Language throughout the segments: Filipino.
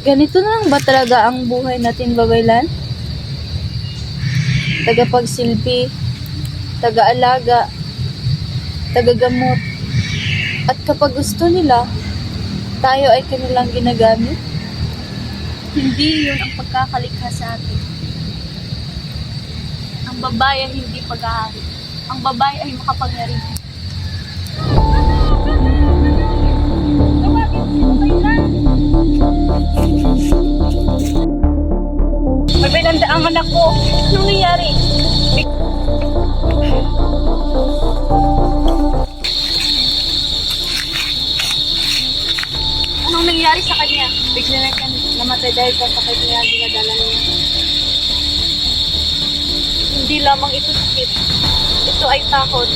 Ganito na lang ba talaga ang buhay natin, babaylan? Tagapagsilbi, taga-alaga, tagagamot. At kapag gusto nila, tayo ay kanilang ginagamit. Hindi yun ang pagkakalikha sa atin. Ang babae ay hindi pag-aari. Ang babae ay makapangyarihan. May binanda ang anak ko. Anong nangyari? Anong nangyari sa kanya? Bigla na kang namatay dahil sa sakit niya dinadala niya. Hindi lamang ito sakit. Ito ay takot.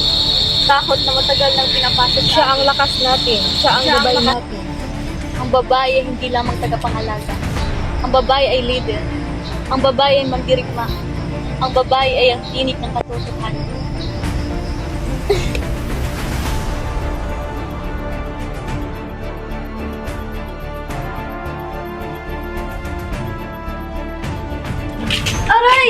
Takot na matagal nang pinapasok Siya ang lakas natin. Siya ang Siya ang gabay lakas. natin. Ang babae ay hindi lamang tagapangalaga. Ang babae ay leader. Ang babae ay mandirigma. Ang babae ay ang tinik ng katotohanan. Aray!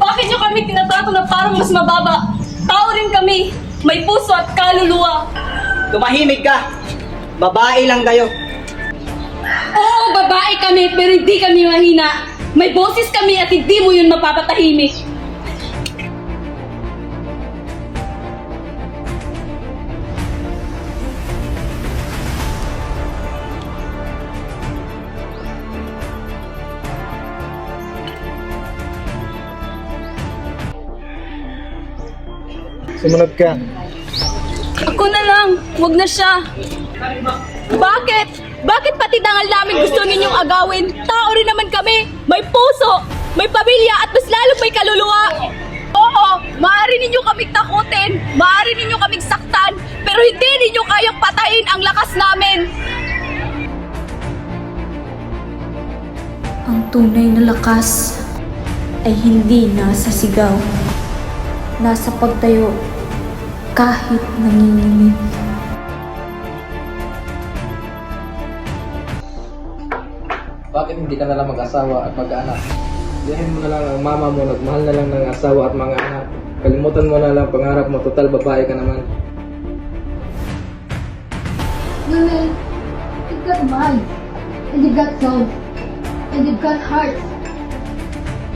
Bakit nyo kami tinatrato na parang mas mababa? Tao rin kami. May puso at kaluluwa. Tumahimik ka! Babae lang kayo. Oo, babae kami, pero hindi kami mahina. May boses kami at hindi mo yun mapapatahimik. Sumunod ka. Ako na lang, wag na siya. Bakit? Bakit pati dangal namin gusto ninyong agawin? Tao rin naman kami. May puso, may pamilya at mas lalong may kaluluwa. Oo, maaari ninyo kaming takutin, maaari ninyo kaming saktan, pero hindi ninyo kayang patayin ang lakas namin. Ang tunay na lakas ay hindi nasa sigaw, nasa pagtayo kahit nanginginig. Bakit hindi ka na lang mag-asawa at mag-anak? Diyahin mo na lang ang mama mo, nagmahal na lang ng asawa at mga anak. Kalimutan mo na lang pangarap mo, total babae ka naman. Women, you've got minds, and you've got souls, and you've got hearts.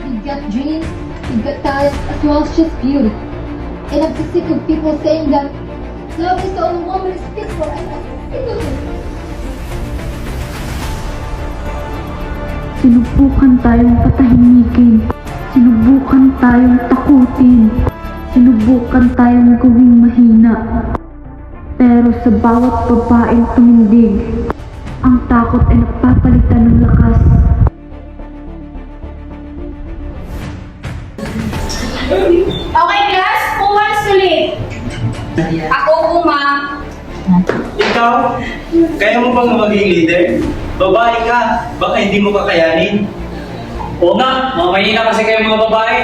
You've got dreams, you've got talent, as well as just beauty. And I'm just sick of people saying that love is the only woman who speaks for. I'm sick of it. Sinubukan tayong patahimikin, sinubukan tayong takutin, sinubukan tayong gawing mahina. Pero sa bawat babaeng tumindig, ang takot ay napapalitan ng lakas. Okay, class, pumas ulit. Ako, Uma. Ikaw? Kaya mo bang maging leader? Babae ka, baka hindi mo kakayanin. Oo nga, mga mahina kasi kayo mga babae.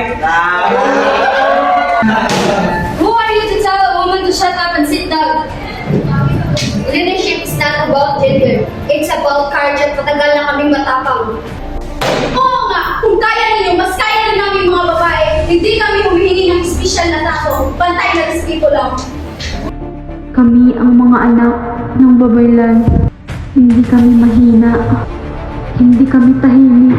Who are you to tell a woman to shut up and sit down? Leadership is not about gender. It's about courage at matagal na kaming matapang. Oo nga, kung kaya ninyo, mas kaya rin namin mga babae. Hindi kami humihingi ng espesyal na tao. Pantay na respeto lang. Kami ang mga anak ng babaylan. Hindi kami mahina, hindi kami tahimik,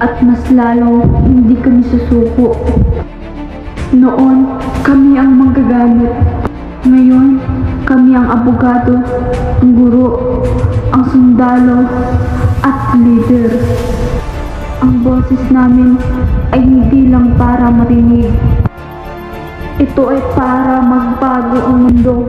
at mas lalo hindi kami susuko. Noon, kami ang manggagamit. Ngayon, kami ang abogado, ang guro, ang sundalo, at leader. Ang boses namin ay hindi lang para marinig. Ito ay para magbago ang mundo.